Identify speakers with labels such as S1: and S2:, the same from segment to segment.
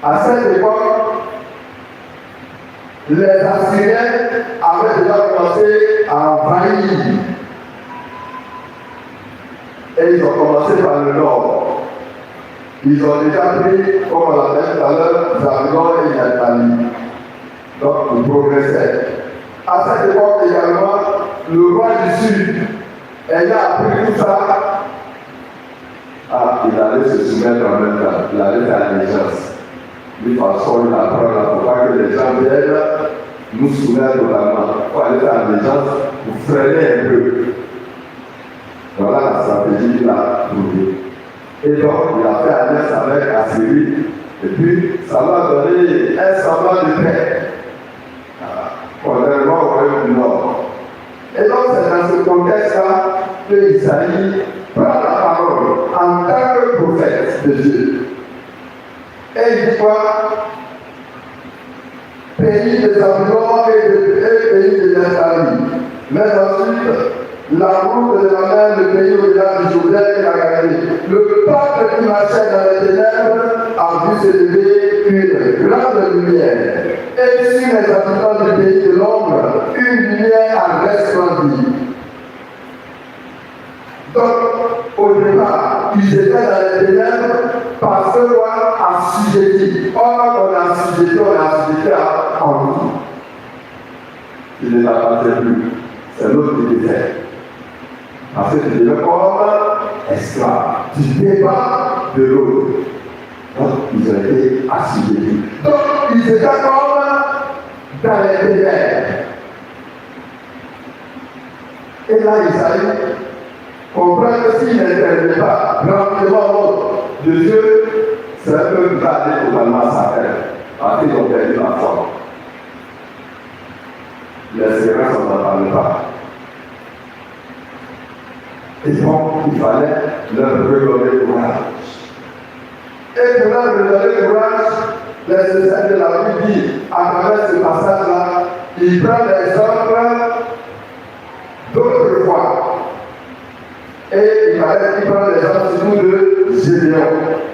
S1: À cette époque, les Assyriens avaient déjà commencé à envahir. Et ils ont commencé par le nord. Ils ont déjà pris, comme on l'appelle tout à l'heure, Zabulon et Naphtali. Donc, ils progressaient. À cette époque également, le roi du Sud, ayant appris tout ça, il allait se soumettre en même temps. Il allait faire allégeance. De toute façon, il apprend là pour pas que les gens viennent nous soumettre totalement. Il faut aller faire allégeance pour freiner un peu. Voilà la stratégie qu'il a trouvée. Et donc, il a fait alliance avec Assyrie. Et puis, ça va donner un semblant de paix. Contrairement au royaume du Nord. Et donc, c'est dans ce contexte-là que Isaïe prend la parole en tant que prophète de Dieu. Et il dit quoi? Pays de Zabulon et pays de Naphtali. Mais ensuite, la route de la mer, le pays au-delà du Jourdain et la Galilée. Le peuple qui marchait dans les ténèbres a vu s'élever une grande lumière. Et sur les habitants du pays de l'ombre, une lumière a resplendi. Donc, au départ, ils étaient dans les ténèbres parce que quoi? Assujettis. Or, quand on est assujetti, à nous. Il ne t'appartient plus. C'est l'autre qui le fait. Parce que tu deviens comme esclave. Tu dépends de l'autre. Donc, ils ont été assujettis. Donc, ils étaient comme dans les ténèbres. Et là, Isaïe comprend que s'il n'intervient pas rapidement de Dieu, c'est un peu garder totalement sa terre. Parce qu'ils ont perdu la foi. L'espérance, on n'en parle pas. Et donc, il fallait leur redonner courage. Et pour leur redonner courage, les essais de la Bible dit, à travers ce passage-là, il prend l'exemple d'autrefois. Et il fallait qu'il prenne l'exemple surtout de Gédéon,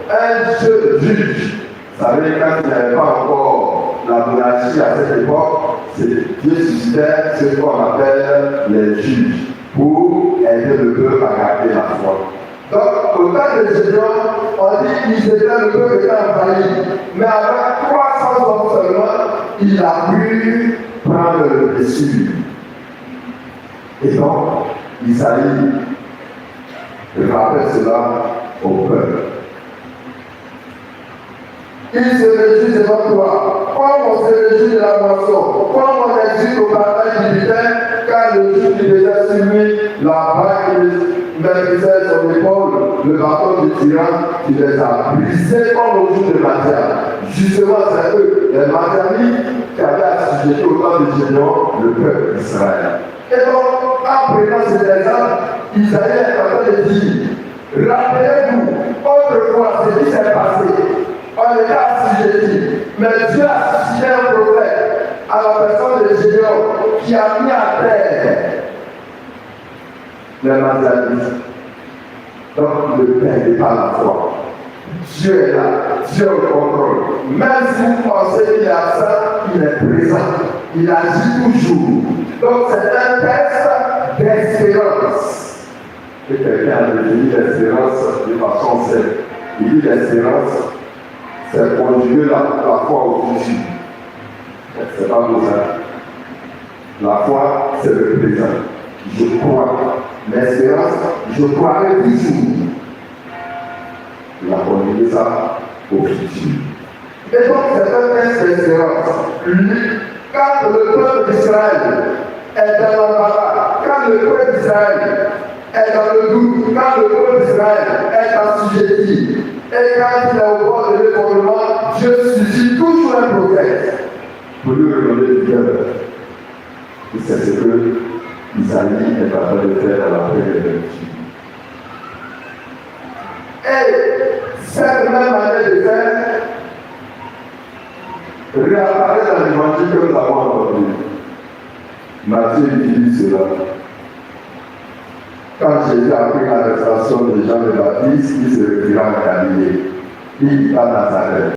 S1: un jeune juge. Vous savez, quand il n'y avait pas encore la monarchie à cette époque, Dieu suscitait ce qu'on appelle les juges pour aider le peuple à garder la foi. Donc, au temps de Gédéon, on dit qu'ils étaient le peuple était envahi. Mais avec 300 hommes seulement, il a pu prendre le dessus. Et donc, Isaïe rappelle cela au peuple. Il se réjouit devant toi, comme on se réjouit de la moisson, comme on exulte au bataille du butin, car le jour du désert sur lui, la vague maîtrisait son épaule, le bâton du tyran qui les a brisés comme au jour de Madian. Justement, c'est eux, les Madianites, qui avaient assujetti au temps de Gédéon le peuple d'Israël. Et donc, en prenant cet exemple, Isaïe est en train de dire, rappelez-vous, autrefois, ce qui s'est passé. On était assujettis, mais Dieu a suscité un prophète à la personne de Gédéon qui a mis à terre les Madianites. Donc le Père n'est pas la foi. Dieu est là, Dieu est au contrôle. Même si vous pensez qu'il est absent, il est présent. Il agit toujours. Donc c'est un test d'espérance. Et quelqu'un a défini l'espérance de façon simple. Il dit l'espérance, c'est conjuguer la foi au futur. C'est pas beau ça. La foi, c'est le présent. Je crois. L'espérance, je croirai toujours. Il a conjugué ça au futur. Et donc, c'est un test d'espérance. Quand le peuple d'Israël est dans l'embarras, quand le peuple d'Israël est dans le doute, quand le peuple d'Israël est assujetti, et quand il est au bord de l'effondrement, je suscite toujours un prophète pour lui redonner du cœur. Et c'est ce que Isaïe est en train de faire à la première lecture. Et cette même manière de faire réapparaît dans l'évangile que nous avons entendu. Matthieu dit cela. Quand Jésus a pris l'arrestation de Jean le Baptiste, il se retira en Galilée. Il quitta Nazareth.